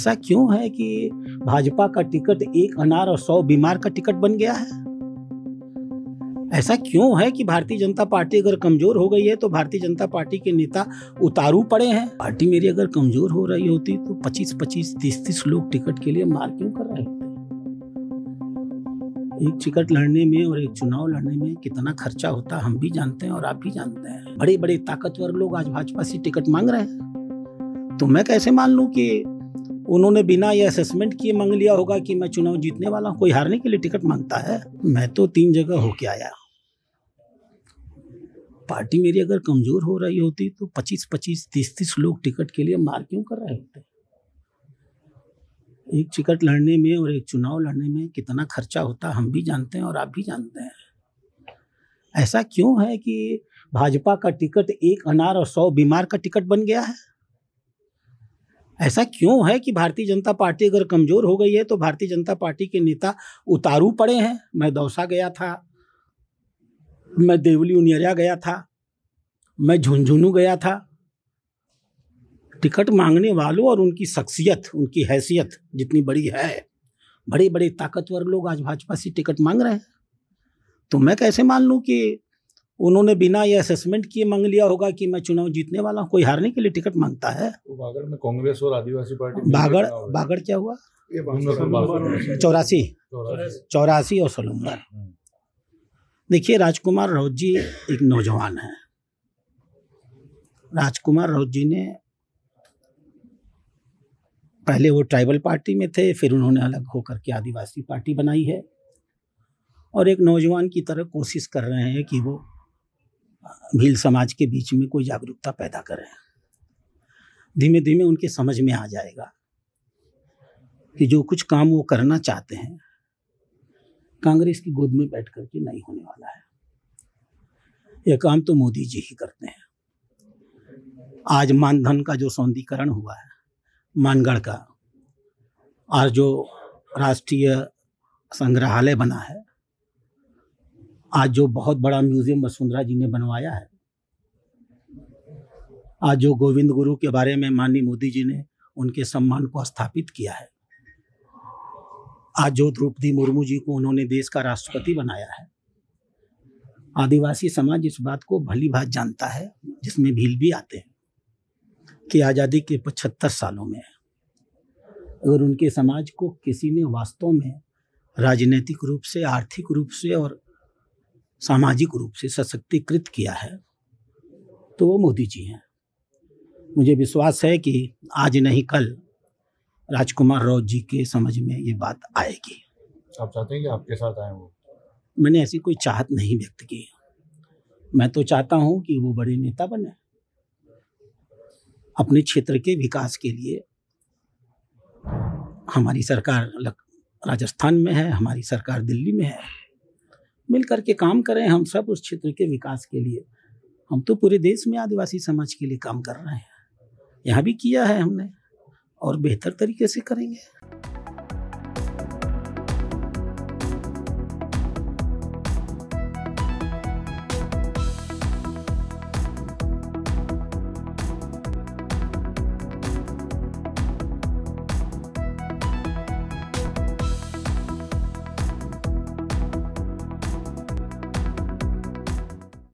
ऐसा क्यों है कि भाजपा का टिकट एक अनार और 100 बीमार का टिकट बन गया है? ऐसा क्यों है कि भारतीय जनता पार्टी अगर कमजोर हो गई है तो भारतीय जनता पार्टी के नेता उतारू पड़े हैं? पार्टी मेरी अगर कमजोर हो रही होती तो 25-25, 30-30 लोग टिकट के लिए मार क्यों कर रहे होते? एक टिकट लड़ने में और एक चुनाव लड़ने में कितना खर्चा होता है हम भी जानते हैं और आप भी जानते हैं। बड़े बड़े ताकतवर लोग आज भाजपा से टिकट मांग रहे हैं, तो मैं कैसे मान लूं कि उन्होंने बिना ये असेसमेंट किए मांग लिया होगा कि मैं चुनाव जीतने वाला हूं। कोई हारने के लिए टिकट मांगता है? मैं तो 3 जगह होके आया। पार्टी मेरी अगर कमजोर हो रही होती तो 25-25, 30-30 लोग टिकट के लिए मार क्यों कर रहे होते? एक टिकट लड़ने में और एक चुनाव लड़ने में कितना खर्चा होता है हम भी जानते हैं और आप भी जानते हैं। ऐसा क्यों है कि भाजपा का टिकट एक अनार और 100 बीमार का टिकट बन गया है? ऐसा क्यों है कि भारतीय जनता पार्टी अगर कमजोर हो गई है तो भारतीय जनता पार्टी के नेता उतारू पड़े हैं? मैं दौसा गया था, मैं देवली उनियरा गया था, मैं झुंझुनू गया था। टिकट मांगने वालों और उनकी शख्सियत, उनकी हैसियत जितनी बड़ी है, बड़े बड़े ताकतवर लोग आज भाजपा से टिकट मांग रहे हैं, तो मैं कैसे मान लूं कि उन्होंने बिना ये असेसमेंट किए मांग लिया होगा कि मैं चुनाव जीतने वाला हूं। कोई हारने के लिए टिकट मांगता है? तो बागड़ में कांग्रेस और आदिवासी पार्टी बागड़ क्या हुआ? 84 और सलूंबर। देखिए, राजकुमार राउत जी एक नौजवान है। राजकुमार राउत जी ने पहले वो ट्राइबल पार्टी में थे, फिर उन्होंने अलग होकर के आदिवासी पार्टी बनाई है और एक नौजवान की तरह कोशिश कर रहे हैं कि वो भील समाज के बीच में कोई जागरूकता पैदा करें। धीमे धीमे उनके समझ में आ जाएगा कि जो कुछ काम वो करना चाहते हैं कांग्रेस की गोद में बैठ करके नहीं होने वाला है। यह काम तो मोदी जी ही करते हैं। आज मानधन का जो सौंदीकरण हुआ है, मानगढ़ का, और जो राष्ट्रीय संग्रहालय बना है, आज जो बहुत बड़ा म्यूजियम वसुंधरा जी ने बनवाया है, आज जो गोविंद गुरु के बारे में माननीय मोदी जी ने उनके सम्मान को स्थापित किया है, आज जो द्रौपदी मुर्मू जी को उन्होंने देश का राष्ट्रपति बनाया है, आदिवासी समाज इस बात को भली भांति जानता है, जिसमें भील भी आते हैं, कि आज़ादी के 75 सालों में अगर उनके समाज को किसी ने वास्तव में राजनीतिक रूप से, आर्थिक रूप से और सामाजिक रूप से सशक्तिकृत किया है तो वो मोदी जी हैं। मुझे विश्वास है कि आज नहीं कल राजकुमार राउत जी के समझ में ये बात आएगी। आप चाहते हैं कि आपके साथ आए वो? मैंने ऐसी कोई चाहत नहीं व्यक्त की। मैं तो चाहता हूं कि वो बड़े नेता बने, अपने क्षेत्र के विकास के लिए। हमारी सरकार राजस्थान में है, हमारी सरकार दिल्ली में है, मिल करके काम करें हम सब उस क्षेत्र के विकास के लिए। हम तो पूरे देश में आदिवासी समाज के लिए काम कर रहे हैं, यहाँ भी किया है हमने और बेहतर तरीके से करेंगे।